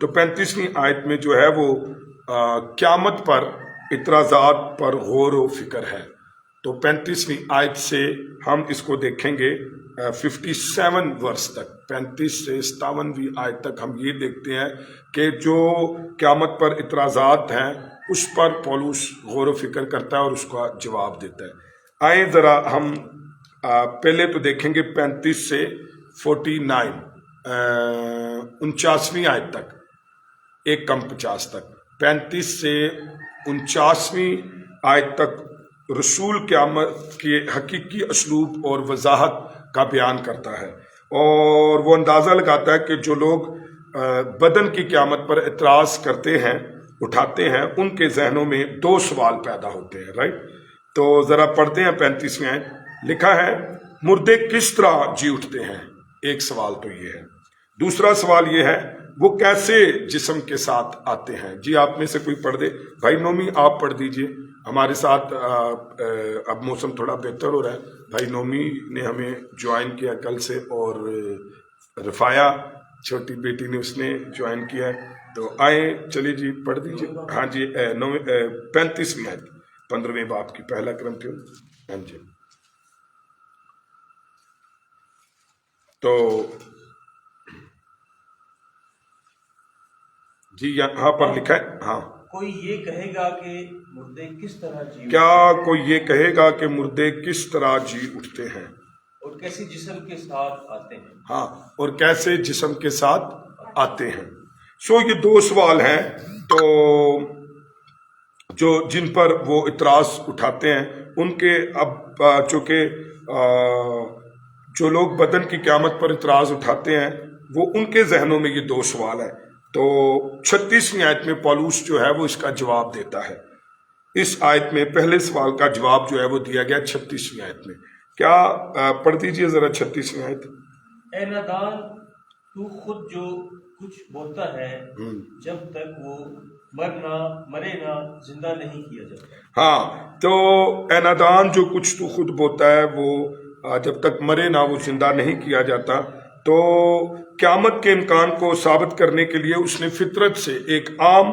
تو 35ویں آیت میں جو ہے وہ قیامت پر اعتراضات پر غور و فکر ہے. تو 35ویں آیت سے ہم اس کو دیکھیں گے 57 ورس تک، 35 سے 57ویں آیت تک ہم یہ دیکھتے ہیں کہ جو قیامت پر اعتراضات ہیں اس پر پولس غور و فکر کرتا ہے اور اس کا جواب دیتا ہے. آئیں ذرا ہم پہلے تو دیکھیں گے 35 سے 49 49ویں آیت تک، 1:50 تک. 35 سے 49ویں آیت تک رسول قیامت کے حقیقی اسلوب اور وضاحت کا بیان کرتا ہے، اور وہ اندازہ لگاتا ہے کہ جو لوگ بدن کی قیامت پر اعتراض کرتے ہیں، اٹھاتے ہیں، ان کے ذہنوں میں 2 سوال پیدا ہوتے ہیں. رائٹ، تو ذرا پڑھتے ہیں 35ویں آیت. لکھا ہے مردے کس طرح جی اٹھتے ہیں. ایک سوال تو یہ ہے. دوسرا سوال یہ ہے وہ کیسے جسم کے ساتھ آتے ہیں. جی آپ میں سے کوئی پڑھ دے. بھائی نومی آپ پڑھ دیجئے ہمارے ساتھ. اب موسم تھوڑا بہتر ہو رہا ہے. بھائی نومی نے ہمیں جوائن کیا کل سے، اور رفایا چھوٹی بیٹی نے اس نے جوائن کیا ہے. تو آئیں چلیے جی پڑھ دیجئے. ہاں جی 35ویں آیت 15ویں باب کی، پہلا کرنتھیوں. ہاں جی تو جی یہاں پر لکھا ہے. ہاں، کوئی یہ کہے گا کہ مردے کس طرح جی کیا کوئی یہ کہے گا کہ مردے کس طرح جی اٹھتے ہیں، اور کیسے جسم کے ساتھ آتے ہیں. ہاں، اور کیسے جسم کے ساتھ آتے ہیں. یہ 2 سوال ہیں تو جن پر وہ اعتراض اٹھاتے ہیں ان کے. اب چونکہ جو لوگ بدن کی قیامت پر اعتراض اٹھاتے ہیں وہ ان کے ذہنوں میں یہ 2 سوال ہیں. تو 36ویں آیت میں پولس جو ہے وہ اس کا جواب دیتا ہے. اس آیت میں پہلے سوال کا جواب جو ہے وہ دیا گیا 36ویں آیت میں. کیا پڑھ دیجئے ذرا 36ویں آیت. اے نادان، تو خود جو کچھ بولتا ہے جب تک وہ مرے نہ زندہ نہیں کیا جاتا. ہاں، تو اے نادان جو کچھ تو خود بولتا ہے وہ جب تک مرے نہ وہ زندہ نہیں کیا جاتا. تو قیامت کے امکان کو ثابت کرنے کے لیے اس نے فطرت سے ایک عام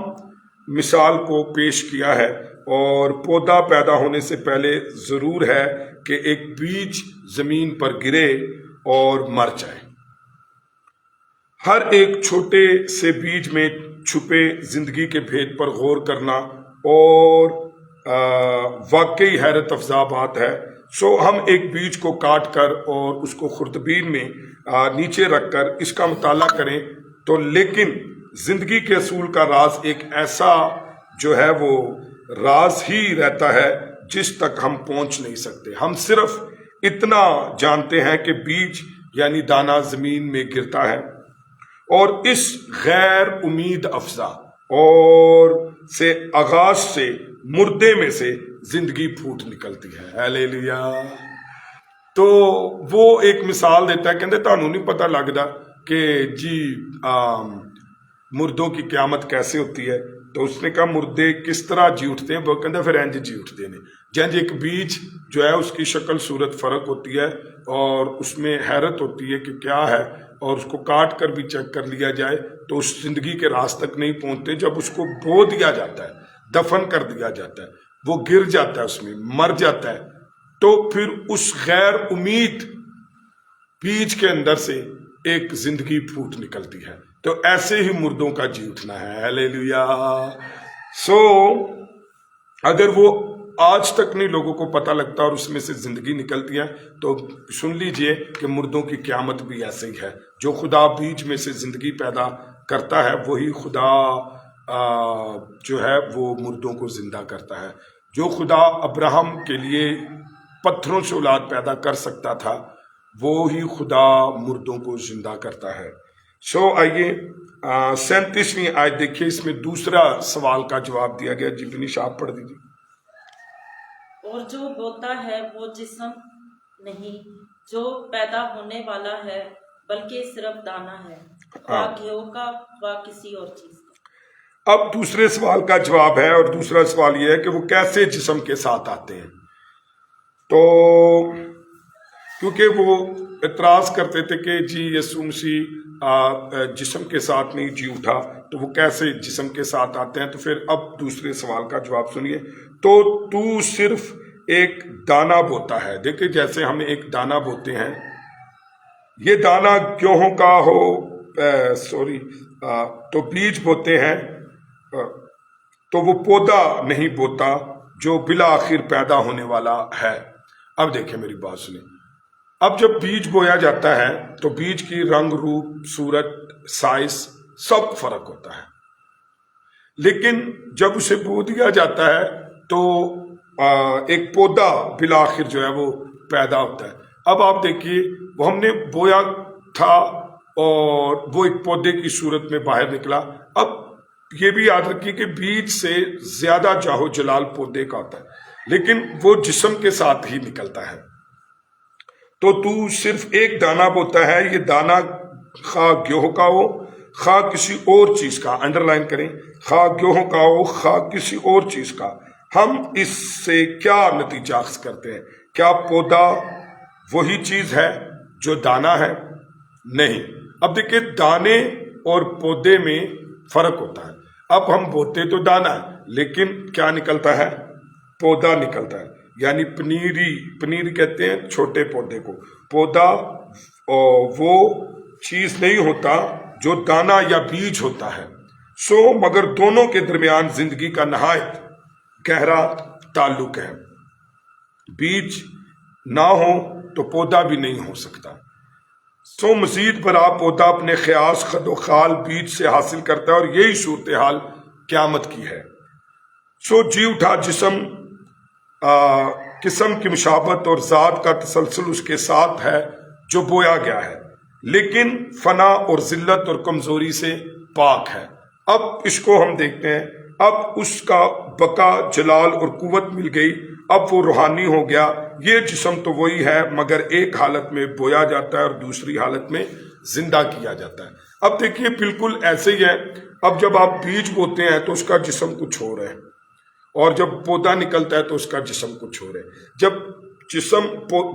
مثال کو پیش کیا ہے، اور پودا پیدا ہونے سے پہلے ضرور ہے کہ ایک بیج زمین پر گرے اور مر جائے. ہر ایک چھوٹے سے بیج میں چھپے زندگی کے بھید پر غور کرنا اور واقعی حیرت افزا بات ہے. ہم ایک بیج کو کاٹ کر اور اس کو خردبین میں نیچے رکھ کر اس کا مطالعہ کریں تو، لیکن زندگی کے اصول کا راز ایک ایسا جو ہے وہ راز ہی رہتا ہے جس تک ہم پہنچ نہیں سکتے. ہم صرف اتنا جانتے ہیں کہ بیج یعنی دانہ زمین میں گرتا ہے اور اس غیر امید افزا اور سے آغاز سے مردے میں سے زندگی پھوٹ نکلتی ہے. ہیلیلویا. تو وہ ایک مثال دیتا ہے، کہتے تانوں نہیں پتہ لگتا کہ جی مردوں کی قیامت کیسے ہوتی ہے. تو اس نے کہا مردے کس طرح جی اٹھتے ہیں. وہ کہتا پھر انج جی اٹھتے ہیں. جنج ایک بیج جو ہے اس کی شکل صورت فرق ہوتی ہے اور اس میں حیرت ہوتی ہے کہ کیا ہے، اور اس کو کاٹ کر بھی چیک کر لیا جائے تو اس زندگی کے راز تک نہیں پہنچتے. جب اس کو بو دیا جاتا ہے، دفن کر دیا جاتا ہے، وہ گر جاتا ہے، اس میں مر جاتا ہے، تو پھر اس غیر امید بیج کے اندر سے ایک زندگی پھوٹ نکلتی ہے. تو ایسے ہی مردوں کا جی اٹھنا ہے. ہیلیلویا. اگر وہ آج تک نہیں لوگوں کو پتہ لگتا اور اس میں سے زندگی نکلتی ہے تو سن لیجئے کہ مردوں کی قیامت بھی ایسے ہی ہے. جو خدا بیج میں سے زندگی پیدا کرتا ہے وہی خدا جو ہے وہ مردوں کو زندہ کرتا ہے. جو خدا ابراہم کے لیے پتھروں سے اولاد پیدا کر سکتا تھا وہی خدا مردوں کو زندہ کرتا ہے. آئیے 37ویں آیت دیکھیے. اس میں دوسرا سوال کا جواب دیا گیا. جی بنیش آپ پڑھ دیجیے. اور جو بوتا ہے وہ جسم نہیں جو پیدا ہونے والا ہے بلکہ صرف دانہ ہے، خواہ گیہوں کا خواہ کسی اور چیز کا. اب دوسرے سوال کا جواب ہے، اور دوسرا سوال یہ ہے کہ وہ کیسے جسم کے ساتھ آتے ہیں. تو کیونکہ وہ اعتراض کرتے تھے کہ جی یسوع مسیح جسم کے ساتھ نہیں جی اٹھا، تو وہ کیسے جسم کے ساتھ آتے ہیں؟ تو پھر اب دوسرے سوال کا جواب سنیے. تو تو صرف ایک دانہ بوتا ہے. دیکھیں جیسے ہم ایک دانہ بوتے ہیں، یہ دانہ گیہوں کا ہو تو بیج بوتے ہیں تو وہ پودا نہیں بوتا جو بالآخر پیدا ہونے والا ہے. اب دیکھیں میری بات سنیں. اب جب بیج بویا جاتا ہے تو بیج کی رنگ، روپ، صورت، سائز سب فرق ہوتا ہے، لیکن جب اسے بو دیا جاتا ہے تو ایک پودا بالآخر جو ہے وہ پیدا ہوتا ہے. اب آپ دیکھیے وہ ہم نے بویا تھا اور وہ ایک پودے کی صورت میں باہر نکلا. اب یہ بھی یاد رکھیے کہ بیج سے زیادہ جاہو جلال پودے کا ہوتا ہے، لیکن وہ جسم کے ساتھ ہی نکلتا ہے. تو صرف ایک دانہ بوتا ہے. یہ دانہ خواہ گیہوں کا ہو خواہ کسی اور چیز کا، انڈر لائن کریں، خواہ گیہوں کا ہو خواہ کسی اور چیز کا. ہم اس سے کیا نتیجہ اخذ کرتے ہیں؟ کیا پودا وہی چیز ہے جو دانہ ہے؟ نہیں. اب دیکھیں دانے اور پودے میں فرق ہوتا ہے. اب ہم بوتے تو دانہ ہے، لیکن کیا نکلتا ہے؟ پودا نکلتا ہے. یعنی پنیر کہتے ہیں چھوٹے پودے کو. پودا وہ چیز نہیں ہوتا جو دانہ یا بیج ہوتا ہے. مگر دونوں کے درمیان زندگی کا نہایت گہرا تعلق ہے. بیج نہ ہو تو پودا بھی نہیں ہو سکتا. مزید برآں پودا اپنے خیاس خد و خال بیج سے حاصل کرتا ہے، اور یہی صورتحال قیامت کی ہے. جی اٹھا جسم قسم کی مشابت اور ذات کا تسلسل اس کے ساتھ ہے جو بویا گیا ہے، لیکن فنا اور ذلت اور کمزوری سے پاک ہے. اب اس کو ہم دیکھتے ہیں. اب اس کا بقا، جلال اور قوت مل گئی. اب وہ روحانی ہو گیا. یہ جسم تو وہی ہے، مگر ایک حالت میں بویا جاتا ہے اور دوسری حالت میں زندہ کیا جاتا ہے. اب دیکھیے بالکل ایسے ہی ہے. اب جب آپ بیج بوتے ہیں تو اس کا جسم کچھ ہو رہا ہے، اور جب پودا نکلتا ہے تو اس کا جسم کچھ ہو رہا ہے. جب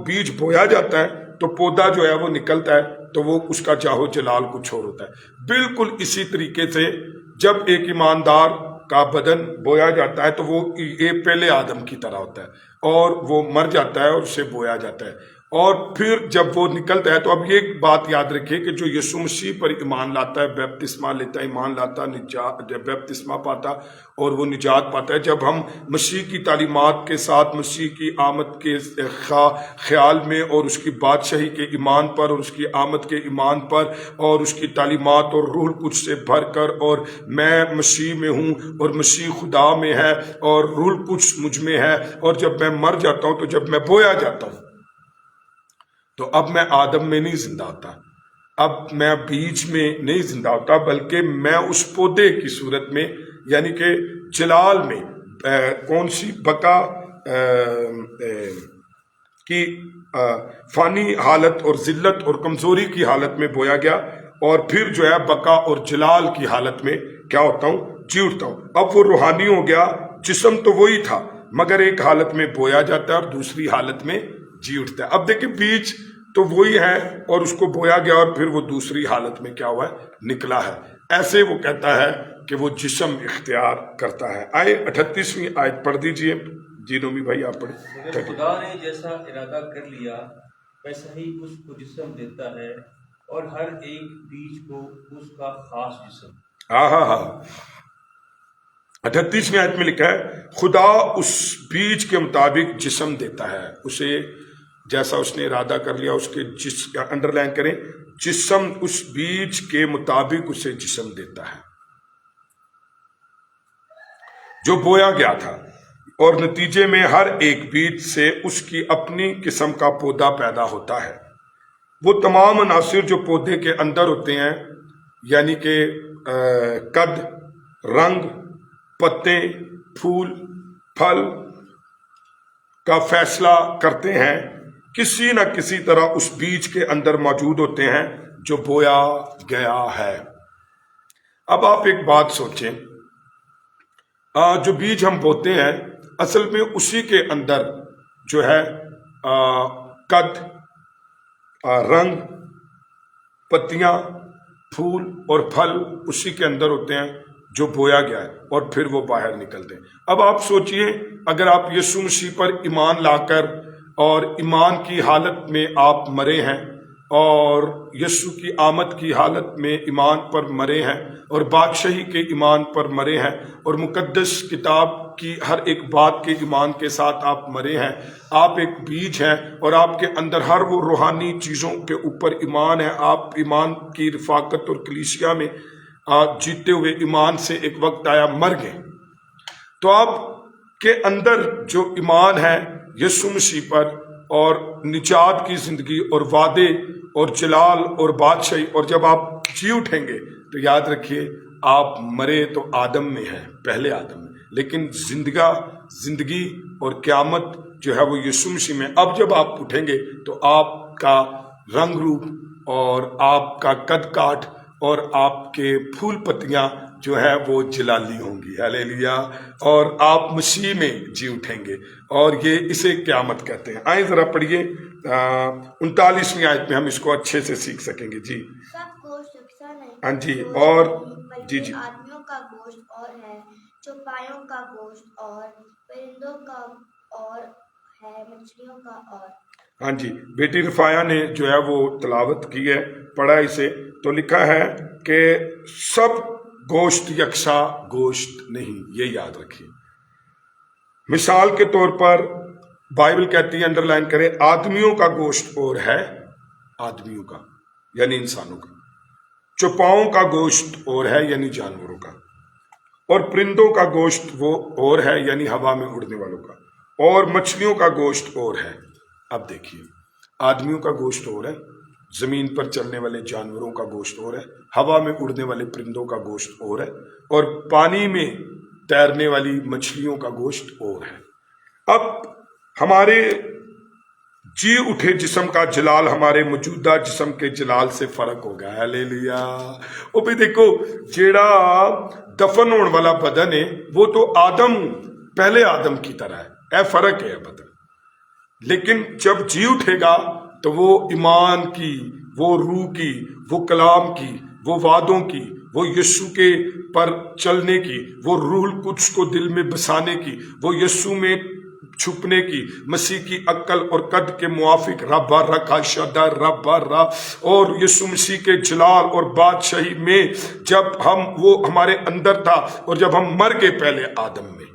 بیج بویا جاتا ہے تو پودا جو ہے وہ نکلتا ہے تو وہ اس کا جاہو جلال کچھ اور ہوتا ہے. بالکل اسی طریقے سے جب ایک ایماندار کا بدن بویا جاتا ہے تو وہ ایک پہلے آدم کی طرح ہوتا ہے، اور وہ مر جاتا ہے اور اسے بویا جاتا ہے. اور پھر جب وہ نکلتا ہے تو اب یہ بات یاد رکھیے کہ جو یسوع مسیح پر ایمان لاتا ہے، بیپتسمہ لیتا ہے، ایمان لاتا ہے، بیپتسمہ پاتا اور وہ نجات پاتا ہے. جب ہم مسیح کی تعلیمات کے ساتھ مسیح کی آمد کے خیال میں اور اس کی بادشاہی کے ایمان پر اور اس کی آمد کے ایمان پر اور اس کی تعلیمات اور روح القدس سے بھر کر، اور میں مسیح میں ہوں اور مسیح خدا میں ہے اور روح القدس مجھ میں ہے، اور جب میں مر جاتا ہوں تو جب میں بویا جاتا ہوں تو اب میں آدم میں نہیں زندہ ہوتا، اب میں بیج میں نہیں زندہ ہوتا، بلکہ میں اس پودے کی صورت میں، یعنی کہ جلال میں، کون سی بقا کی فانی حالت اور ذلت اور کمزوری کی حالت میں بویا گیا، اور پھر جو ہے بقا اور جلال کی حالت میں کیا ہوتا ہوں؟ جی اٹھتا ہوں. اب وہ روحانی ہو گیا. جسم تو وہی تھا، مگر ایک حالت میں بویا جاتا ہے اور دوسری حالت میں جی اٹھتا ہے. اب دیکھیں بیج تو وہی ہے اور اس کو بویا گیا اور پھر وہ دوسری حالت میں کیا ہوا ہے؟ نکلا ہے. ایسے وہ کہتا ہے کہ وہ جسم اختیار کرتا ہے. آئے 38ویں آیت پڑھ دیجئے. جی نومی بھائی آپ پڑھیں. مگر خدا نے جیسا ارادہ کر لیا ویسا ہی اس کو جسم دیتا ہے، اور ہر ایک بیج کو اس کا خاص جسم. ہاں 38ویں آیت میں لکھا ہے خدا اس بیج کے مطابق جسم دیتا ہے، اسے جیسا اس نے ارادہ کر لیا اس کے انڈر لائن کریں، جسم اس بیج کے مطابق اسے جسم دیتا ہے جو بویا گیا تھا، اور نتیجے میں ہر ایک بیج سے اس کی اپنی قسم کا پودا پیدا ہوتا ہے. وہ تمام عناصر جو پودے کے اندر ہوتے ہیں، یعنی کہ قد، رنگ، پتے، پھول، پھل کا فیصلہ کرتے ہیں، کسی نہ کسی طرح اس بیج کے اندر موجود ہوتے ہیں جو بویا گیا ہے. اب آپ ایک بات سوچیں، جو بیج ہم بوتے ہیں اصل میں اسی کے اندر جو ہے قد، رنگ، پتیاں پھول اور پھل اسی کے اندر ہوتے ہیں جو بویا گیا ہے اور پھر وہ باہر نکلتے ہیں۔ اب آپ سوچئے اگر آپ یسوع مسیح پر ایمان لا کر اور ایمان کی حالت میں آپ مرے ہیں اور یسوع کی آمد کی حالت میں ایمان پر مرے ہیں اور بادشاہی کے ایمان پر مرے ہیں اور مقدس کتاب کی ہر ایک بات کے ایمان کے ساتھ آپ مرے ہیں، آپ ایک بیج ہیں اور آپ کے اندر ہر وہ روحانی چیزوں کے اوپر ایمان ہے، آپ ایمان کی رفاقت اور کلیسیا میں جیتے ہوئے ایمان سے ایک وقت آیا مر گئے، تو آپ کے اندر جو ایمان ہے یسوع مسیح پر اور نجات کی زندگی اور وعدے اور جلال اور بادشاہی، اور جب آپ جی اٹھیں گے تو یاد رکھیے آپ مرے تو آدم میں ہیں، پہلے آدم میں، لیکن زندگی اور قیامت جو ہے وہ یسوع مسیح میں۔ اب جب آپ اٹھیں گے تو آپ کا رنگ روپ اور آپ کا قد کاٹ اور آپ کے پھول پتیاں جو ہے وہ جلالی ہوں گی، ہلیلویا، اور آپ مسیح میں جی اٹھیں گے، اور یہ اسے قیامت کہتے ہیں۔ آئیں ذرا پڑھیے 39ویں آیت میں، ہم اس کو اچھے سے سیکھ سکیں گے۔ جی سب گوشت یکساں نہیں، ہاں جی، اور بلکہ جی آدمیوں کا گوشت اور ہے، چوپایوں کا گوشت اور پرندوں کا اور ہے، مچھلیوں کا اور۔ ہاں جی، بیٹی رفایہ نے جو ہے وہ تلاوت کی ہے، پڑھا اسے، تو لکھا ہے کہ سب گوشت یکساں گوشت نہیں، یہ یاد رکھیے۔ مثال کے طور پر بائبل کہتی ہے، انڈر لائن کرے، آدمیوں کا گوشت اور ہے، آدمیوں کا یعنی انسانوں کا، چوپاؤں کا گوشت اور ہے یعنی جانوروں کا، اور پرندوں کا گوشت وہ اور ہے یعنی ہوا میں اڑنے والوں کا، اور مچھلیوں کا گوشت اور ہے۔ اب دیکھیے، آدمیوں کا گوشت اور ہے، زمین پر چلنے والے جانوروں کا گوشت اور ہے، ہوا میں اڑنے والے پرندوں کا گوشت اور ہے، اور پانی میں تیرنے والی مچھلیوں کا گوشت اور ہے۔ اب ہمارے جی اٹھے جسم کا جلال ہمارے موجودہ جسم کے جلال سے فرق ہو گیا، ہلیلویا۔ وہ بھی دیکھو، جیڑا دفن ہونے والا بدن ہے وہ تو آدم، پہلے آدم کی طرح ہے، اے فرق ہے بدن، لیکن جب جی اٹھے گا تو وہ ایمان کی، وہ روح کی، وہ کلام کی، وہ وعدوں کی، وہ یسوع کے پر چلنے کی، وہ روح القدس کو دل میں بسانے کی، وہ یسوع میں چھپنے کی، مسیح کی عقل اور قد کے موافق ربا رکھا شدہ ربا را، اور یسوع مسیح کے جلال اور بادشاہی میں جب وہ ہمارے اندر تھا، اور جب ہم مر گئے پہلے آدم میں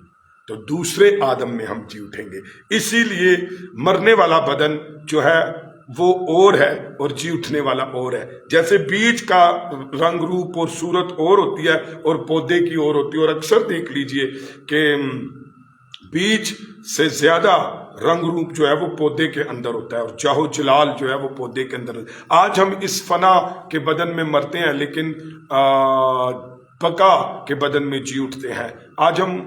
تو دوسرے آدم میں ہم جی اٹھیں گے۔ اسی لیے مرنے والا بدن جو ہے وہ اور ہے اور جی اٹھنے والا اور ہے۔ جیسے بیج کا رنگ روپ اور صورت اور ہوتی ہے اور پودے کی اور ہوتی ہے، اور اکثر دیکھ لیجئے کہ بیج سے زیادہ رنگ روپ جو ہے وہ پودے کے اندر ہوتا ہے، اور جاہو جلال جو ہے وہ پودے کے اندر ہوتا ہے۔ آج ہم اس فنا کے بدن میں مرتے ہیں، لیکن بقا کے بدن میں جی اٹھتے ہیں۔ آج ہم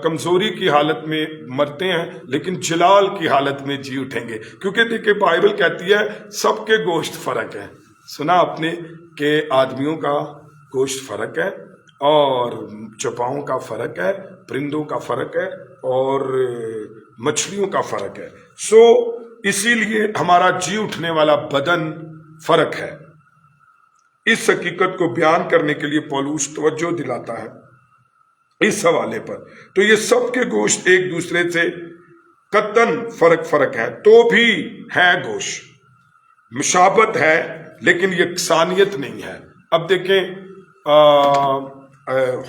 کمزوری کی حالت میں مرتے ہیں، لیکن جلال کی حالت میں جی اٹھیں گے، کیونکہ دیکھیں بائبل کہتی ہے سب کے گوشت فرق ہے۔ سنا آپ نے کہ آدمیوں کا گوشت فرق ہے، اور چوپاؤں کا فرق ہے، پرندوں کا فرق ہے، اور مچھلیوں کا فرق ہے۔ اسی لیے ہمارا جی اٹھنے والا بدن فرق ہے۔ اس حقیقت کو بیان کرنے کے لیے پولس توجہ دلاتا ہے اس حوالے پر۔ تو یہ سب کے گوشت ایک دوسرے سے قطعاً فرق ہے، تو بھی ہے گوشت، مشابت ہے لیکن یکسانیت نہیں ہے۔ اب دیکھیں،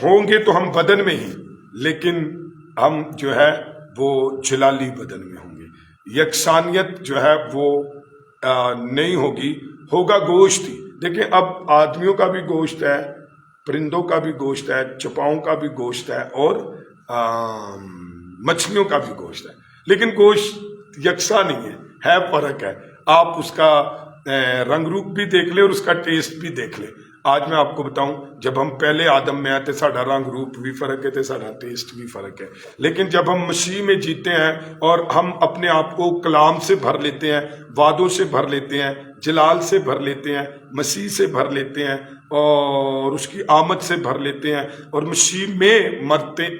ہوں گے تو ہم بدن میں ہی، لیکن ہم جو ہے وہ جلالی بدن میں ہوں گے۔ یکسانیت جو ہے وہ نہیں ہوگی، ہوگا گوشت ہی۔ دیکھیں، اب آدمیوں کا بھی گوشت ہے، پرندوں کا بھی گوشت ہے، چوپاؤں کا بھی گوشت ہے، اور مچھلیوں کا بھی گوشت ہے، لیکن گوشت یکساں نہیں ہے فرق ہے۔ آپ اس کا رنگ روپ بھی دیکھ لیں اور اس کا ٹیسٹ بھی دیکھ لیں۔ آج میں آپ کو بتاؤں، جب ہم پہلے آدم میں آئے تھے، ساڑھا رنگ روپ بھی فرق ہے تھے، ساڑھا ٹیسٹ بھی فرق ہے، لیکن جب ہم مسیح میں جیتے ہیں اور ہم اپنے آپ کو کلام سے بھر لیتے ہیں، وعدوں سے بھر لیتے ہیں، جلال سے بھر لیتے ہیں، مسیح سے بھر لیتے ہیں، اور اس کی آمد سے بھر لیتے ہیں، اور مسیح میں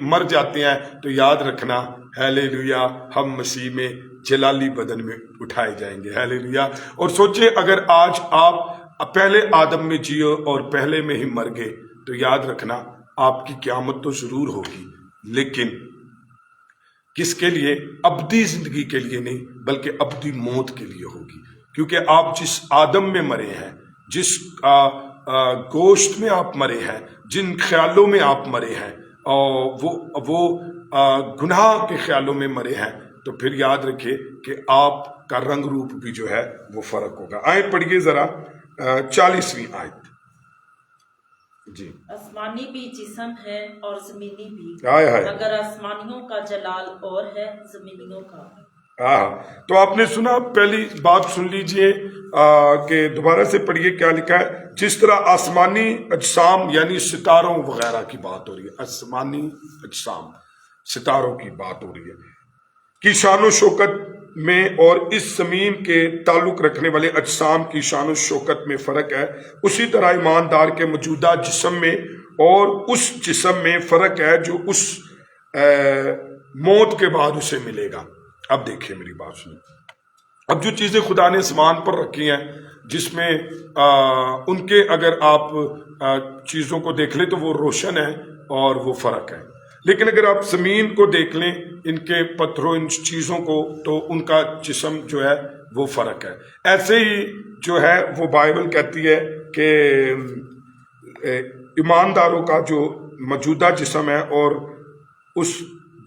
مر جاتے ہیں، تو یاد رکھنا، ہیلیلویا، ہم مسیح میں جلالی بدن میں اٹھائے جائیں گے، ہیلیلویا۔ اور سوچیں، اگر آج آپ پہلے آدم میں جیو اور پہلے میں ہی مر گئے تو یاد رکھنا آپ کی قیامت تو ضرور ہوگی، لیکن کس کے لیے؟ ابدی زندگی کے لیے نہیں، بلکہ ابدی موت کے لیے ہوگی، کیونکہ آپ جس آدم میں مرے ہیں، جس گوشت میں آپ مرے ہیں، جن خیالوں میں آپ مرے ہیں، اور وہ گناہ کے خیالوں میں مرے ہیں، تو پھر یاد رکھے کہ آپ کا رنگ روپ بھی جو ہے وہ فرق ہوگا۔ آیت پڑھیے ذرا 40ویں آیت۔ جی آسمانی بھی جسم ہے اور زمینی بھی، ہائے ہائے، مگر آسمانیوں کا جلال اور ہے زمینیوں کا۔ تو آپ نے سنا، پہلی بات سن لیجئے کہ دوبارہ سے پڑھیے کیا لکھا ہے۔ جس طرح آسمانی اجسام یعنی ستاروں وغیرہ کی بات ہو رہی ہے، آسمانی اجسام ستاروں کی بات ہو رہی ہے، کی شان و شوکت میں اور اس زمین کے تعلق رکھنے والے اجسام کی شان و شوکت میں فرق ہے، اسی طرح ایماندار کے موجودہ جسم میں اور اس جسم میں فرق ہے جو اس موت کے بعد اسے ملے گا۔ اب دیکھیں میری بات سنیں، اب جو چیزیں خدا نے آسمان پر رکھی ہیں، جس میں ان کے اگر آپ چیزوں کو دیکھ لیں تو وہ روشن ہے اور وہ فرق ہے، لیکن اگر آپ زمین کو دیکھ لیں، ان کے پتھروں، ان چیزوں کو، تو ان کا جسم جو ہے وہ فرق ہے۔ ایسے ہی جو ہے وہ بائبل کہتی ہے کہ ایمانداروں کا جو موجودہ جسم ہے اور اس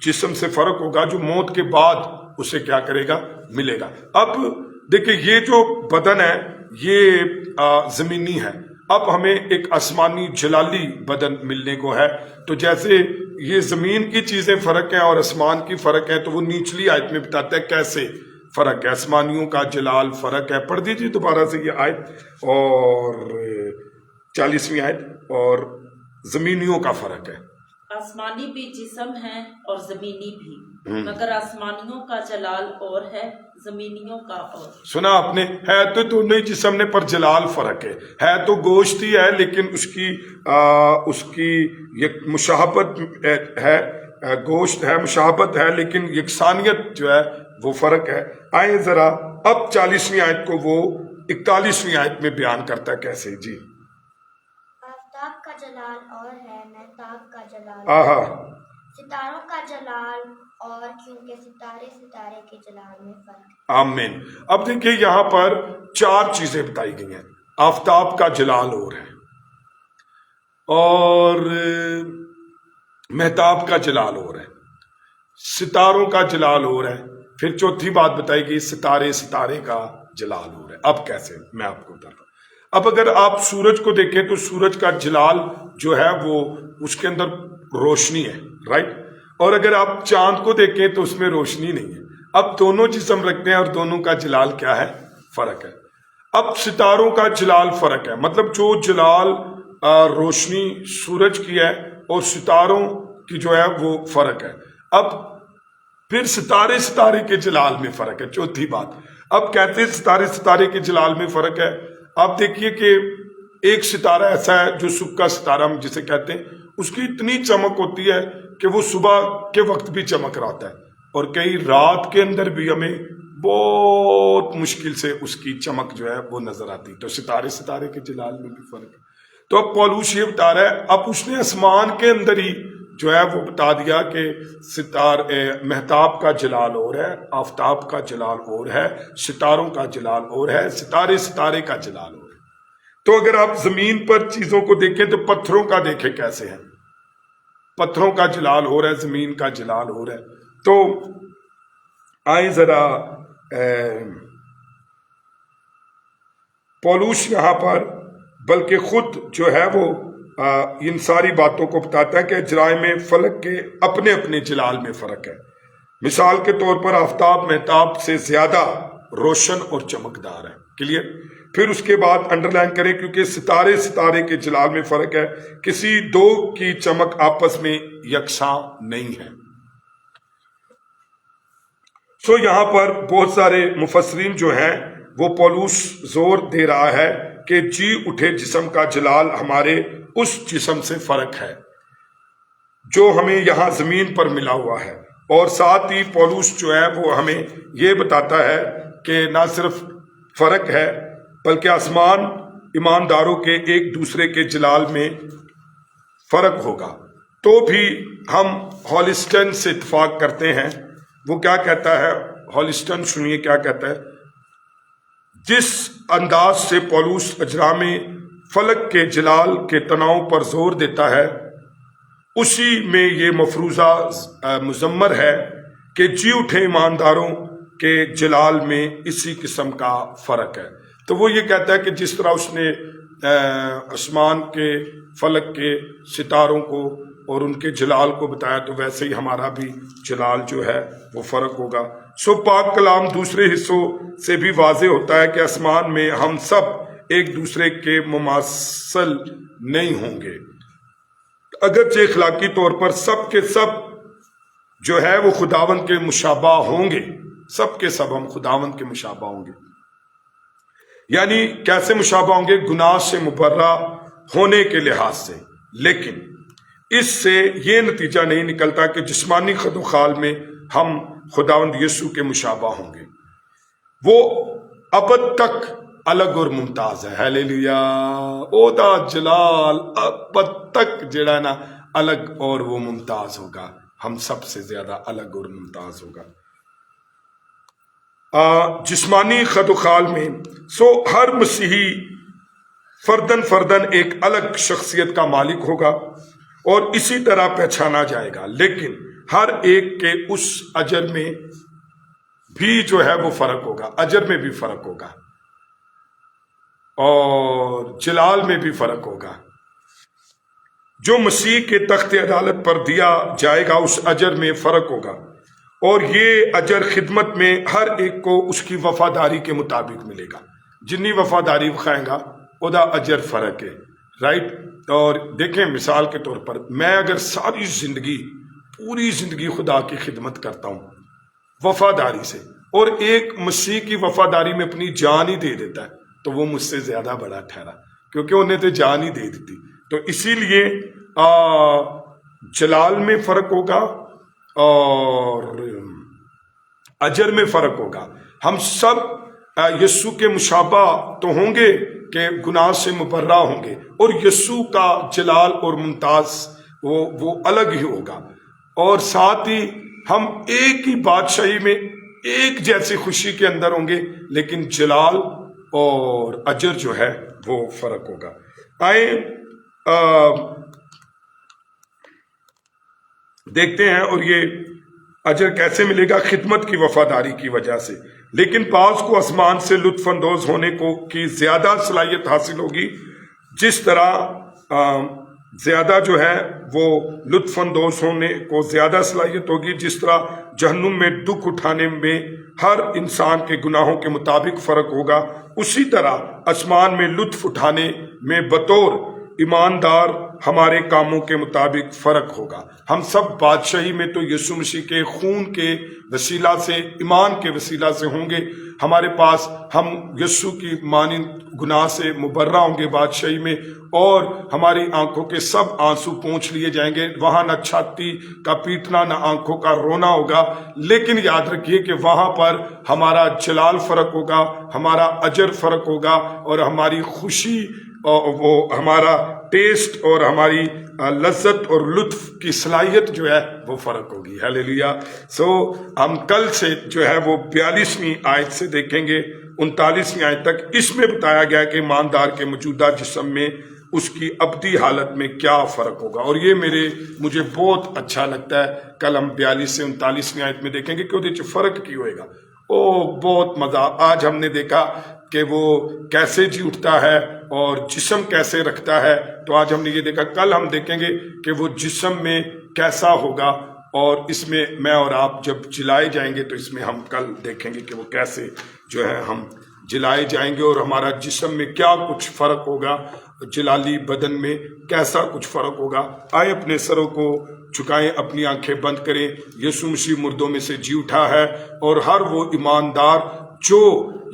جسم سے فرق ہوگا جو موت کے بعد اسے کیا کرے گا؟ ملے گا۔ اب دیکھیں، یہ جو بدن ہے یہ زمینی ہے، اب ہمیں ایک آسمانی جلالی بدن ملنے کو ہے۔ تو جیسے یہ زمین کی چیزیں فرق ہیں اور آسمان کی فرق ہے، تو وہ نیچلی آیت میں بتاتا ہے کیسے فرق ہے۔ آسمانیوں کا جلال فرق ہے، پڑھ دیجیے دوبارہ سے یہ آیت، اور 40ویں آیت، اور زمینیوں کا فرق ہے۔ آسمانی بھی جسم ہے اور زمینی بھی، مگر آسمانیوں کا جلال اور ہے زمینیوں کا اور۔ سنا آپ نے، ہے تو دونوں ہی جسم نے، پر جلال فرق ہے تو گوشت ہی ہے، لیکن اس کی یک مشابہت ہے، گوشت ہے، مشابہت ہے، لیکن یکسانیت جو ہے وہ فرق ہے۔ آئیں ذرا اب 40ویں آیت کو وہ 41ویں آیت میں بیان کرتا ہے کیسے۔ جی آفتاب کا جلال اور ہے، مہتاب کا جلال آہا، ستاروں کا جلال اور، کیونکہ ستارے ستارے کے جلال میں فرق ہے۔ آمین۔ اب دیکھیے یہاں پر 4 چیزیں بتائی گئی ہیں۔ آفتاب کا جلال اور ہے، اور مہتاب کا جلال اور ہے، ستاروں کا جلال اور ہے، پھر چوتھی بات بتائی گئی ستارے ستارے کا جلال اور ہے۔ اب کیسے؟ میں آپ کو بتا رہا ہوں۔ اب اگر آپ سورج کو دیکھیں تو سورج کا جلال جو ہے وہ اس کے اندر روشنی ہے، رائٹ، اور اگر آپ چاند کو دیکھیں تو اس میں روشنی نہیں ہے۔ اب دونوں جسم رکھتے ہیں اور دونوں کا جلال کیا ہے؟ فرق ہے۔ اب ستاروں کا جلال فرق ہے، مطلب جو جلال روشنی سورج کی ہے اور ستاروں کی جو ہے وہ فرق ہے۔ اب پھر ستارے ستارے کے جلال میں فرق ہے، چوتھی بات۔ اب کہتے ہیں ستارے ستارے کے جلال میں فرق ہے۔ آپ دیکھیے کہ ایک ستارہ ایسا ہے جو صبح کا ستارہ ہم جسے کہتے ہیں، اس کی اتنی چمک ہوتی ہے کہ وہ صبح کے وقت بھی چمک رہا ہوتا ہے، اور کئی رات کے اندر بھی ہمیں بہت مشکل سے اس کی چمک جو ہے وہ نظر آتی۔ تو ستارے ستارے کے جلال میں بھی فرق ہے۔ تو اب پولوس یہ بتا رہا ہے، اب اس نے آسمان کے اندر ہی جو ہے وہ بتا دیا کہ مہتاب کا جلال اور ہے، آفتاب کا جلال اور ہے، ستاروں کا جلال اور ہے، ستارے ستارے کا جلال اور ہے۔ تو اگر آپ زمین پر چیزوں کو دیکھیں تو پتھروں کا دیکھیں کیسے ہیں، پتھروں کا جلال ہو رہا ہے، زمین کا جلال ہو رہا ہے۔ تو آئیں ذرا پولوس یہاں پر بلکہ خود جو ہے وہ ان ساری باتوں کو بتاتا ہے کہ جرائم فلک کے اپنے اپنے جلال میں فرق ہے۔ مثال کے طور پر آفتاب مہتاب سے زیادہ روشن اور چمکدار ہے۔ کلیئر؟ پھر اس کے بعد انڈر لائن کریں، کیونکہ ستارے ستارے کے جلال میں فرق ہے، کسی دو کی چمک آپس میں یکساں نہیں ہے۔ سو یہاں پر بہت سارے مفسرین جو ہیں وہ پولوس زور دے رہا ہے کہ جی اٹھے جسم کا جلال ہمارے اس جسم سے فرق ہے جو ہمیں یہاں زمین پر ملا ہوا ہے، اور ساتھ ہی پولوس جو ہے وہ ہمیں یہ بتاتا ہے کہ نہ صرف فرق ہے بلکہ آسمان ایمانداروں کے ایک دوسرے کے جلال میں فرق ہوگا، تو بھی ہم ہالسٹن سے اتفاق کرتے ہیں۔ وہ کیا کہتا ہے ہالسٹن؟ سنیے کیا کہتا ہے۔ جس انداز سے پولس اجرام فلک کے جلال کے تناؤ پر زور دیتا ہے، اسی میں یہ مفروضہ مزمر ہے کہ جی اٹھے ایمانداروں کے جلال میں اسی قسم کا فرق ہے۔ تو وہ یہ کہتا ہے کہ جس طرح اس نے آسمان کے فلک کے ستاروں کو اور ان کے جلال کو بتایا، تو ویسے ہی ہمارا بھی جلال جو ہے وہ فرق ہوگا۔ سو پاک کلام دوسرے حصوں سے بھی واضح ہوتا ہے کہ آسمان میں ہم سب ایک دوسرے کے مماثل نہیں ہوں گے، اگرچہ اخلاقی طور پر سب کے سب جو ہے وہ خداوند کے مشابہ ہوں گے، سب کے سب ہم خداوند کے مشابہ ہوں گے۔ یعنی کیسے مشابہ ہوں گے؟ گناہ سے مبرہ ہونے کے لحاظ سے۔ لیکن اس سے یہ نتیجہ نہیں نکلتا کہ جسمانی خد و خال میں ہم خداوند یسوع کے مشابہ ہوں گے۔ وہ ابد تک الگ اور ممتاز ہے۔ ہیلیلویا! او دا جلال ابد تک جڑا ہے نا الگ اور وہ ممتاز ہوگا، ہم سب سے زیادہ الگ اور ممتاز ہوگا جسمانی خد و خال میں۔ سو ہر مسیحی فردن ایک الگ شخصیت کا مالک ہوگا اور اسی طرح پہچانا جائے گا، لیکن ہر ایک کے اس اجر میں بھی جو ہے وہ فرق ہوگا، اجر میں بھی فرق ہوگا اور جلال میں بھی فرق ہوگا۔ جو مسیح کے تخت عدالت پر دیا جائے گا اس اجر میں فرق ہوگا، اور یہ اجر خدمت میں ہر ایک کو اس کی وفاداری کے مطابق ملے گا۔ جنی وفاداری بخائیں گا ادا اجر فرق ہے، رائٹ؟ اور دیکھیں مثال کے طور پر میں اگر ساری زندگی پوری زندگی خدا کی خدمت کرتا ہوں وفاداری سے، اور ایک مسیح کی وفاداری میں اپنی جان ہی دے دیتا ہے، تو وہ مجھ سے زیادہ بڑا ٹھہرا، کیونکہ انہیں تو جان ہی دے دیتی۔ تو اسی لیے جلال میں فرق ہوگا اور اجر میں فرق ہوگا۔ ہم سب یسوع کے مشابہ تو ہوں گے کہ گناہ سے مبرہ ہوں گے، اور یسوع کا جلال اور ممتاز وہ الگ ہی ہوگا، اور ساتھ ہی ہم ایک ہی بادشاہی میں ایک جیسی خوشی کے اندر ہوں گے، لیکن جلال اور اجر جو ہے وہ فرق ہوگا۔ آئیں دیکھتے ہیں، اور یہ اجر کیسے ملے گا؟ خدمت کی وفاداری کی وجہ سے۔ لیکن بعض کو آسمان سے لطف اندوز ہونے کی زیادہ صلاحیت حاصل ہوگی، جس طرح زیادہ جو ہے وہ لطف اندوز ہونے کو زیادہ صلاحیت ہوگی، جس طرح جہنم میں دکھ اٹھانے میں ہر انسان کے گناہوں کے مطابق فرق ہوگا، اسی طرح آسمان میں لطف اٹھانے میں بطور ایماندار ہمارے کاموں کے مطابق فرق ہوگا۔ ہم سب بادشاہی میں تو یسوع مسیح کے خون کے وسیلہ سے، ایمان کے وسیلہ سے ہوں گے۔ ہمارے پاس ہم یسوع کی مانند گناہ سے مبرہ ہوں گے بادشاہی میں، اور ہماری آنکھوں کے سب آنسو پونچھ لیے جائیں گے۔ وہاں نہ چھاتی کا پیٹنا نہ آنکھوں کا رونا ہوگا، لیکن یاد رکھیے کہ وہاں پر ہمارا جلال فرق ہوگا، ہمارا اجر فرق ہوگا، اور ہماری خوشی وہ ہمارا ٹیسٹ اور ہماری لذت اور لطف کی صلاحیت جو ہے وہ فرق ہوگی۔ ہیلیلویا! سو ہم کل سے جو ہے وہ 42ویں آیت سے دیکھیں گے 39ویں آیت تک۔ اس میں بتایا گیا کہ ایماندار کے موجودہ جسم میں اس کی ابدی حالت میں کیا فرق ہوگا، اور یہ مجھے بہت اچھا لگتا ہے۔ کل ہم 42 سے 39ویں آیت میں دیکھیں گے کہ وہ فرق کی ہوئے گا۔ بہت مزہ۔ آج ہم نے دیکھا کہ وہ کیسے جی اٹھتا ہے اور جسم کیسے رکھتا ہے، تو آج ہم نے یہ دیکھا۔ کل ہم دیکھیں گے کہ وہ جسم میں کیسا ہوگا، اور اس میں میں اور آپ جب جلائے جائیں گے تو اس میں ہم کل دیکھیں گے کہ وہ کیسے جو ہے ہم جلائے جائیں گے، اور ہمارا جسم میں کیا کچھ فرق ہوگا، جلالی بدن میں کیسا کچھ فرق ہوگا۔ آئے اپنے سروں کو جھکائیں، اپنی آنکھیں بند کریں۔ یسوع مسیح مردوں میں سے جی اٹھا ہے، اور ہر وہ ایماندار جو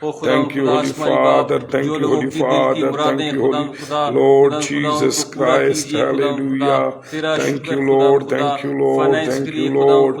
Thank you, Holy Father. Thank you, Holy Father. Thank you, Holy Lord Jesus Christ. Hallelujah. Thank you, Lord. Thank you, Lord. Thank you, Lord.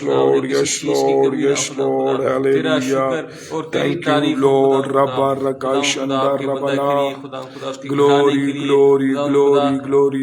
Lord, yes Lord, yes Lord, hallelujah. Thank you Lord, Rabba Rakashanda Rabbana. Glory, glory, glory, glory.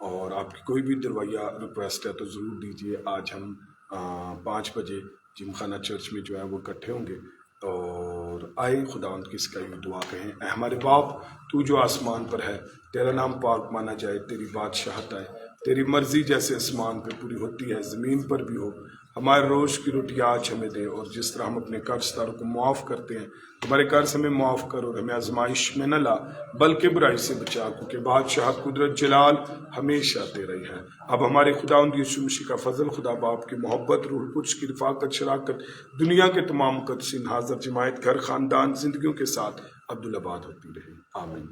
اور آپ کی کوئی بھی درویہ request ہے تو ضرور دیجیے. آج ہم 5 بجے جم خانہ چرچ میں جو ہے وہ اکٹھے ہوں گے. اور آئے خداوند کی اس کا یہ دعا کہیں: اے ہمارے باپ تو جو آسمان پر ہے، تیرا نام پاک مانا جائے، تیری بادشاہت آئے، تیری مرضی جیسے آسمان پہ پوری ہوتی ہے زمین پر بھی ہو. ہمارے روز کی روٹی آج ہمیں دے، اور جس طرح ہم اپنے قرض داروں کو معاف کرتے ہیں ہمارے قرض ہمیں معاف کرو، اور ہمیں آزمائش میں نہ لا بلکہ برائی سے بچا، کیونکہ بادشاہت قدرت جلال ہمیشہ تیرا ہی ہے. اب ہمارے خداوند یسوع مسیح کا فضل، خدا باپ کی محبت، روح القدس کی رفاقت، شراکت، دنیا کے تمام مقدسین حاضر جماعت، گھر، خاندان، زندگیوں کے ساتھ عبدالآباد ہوتی رہے. آمین.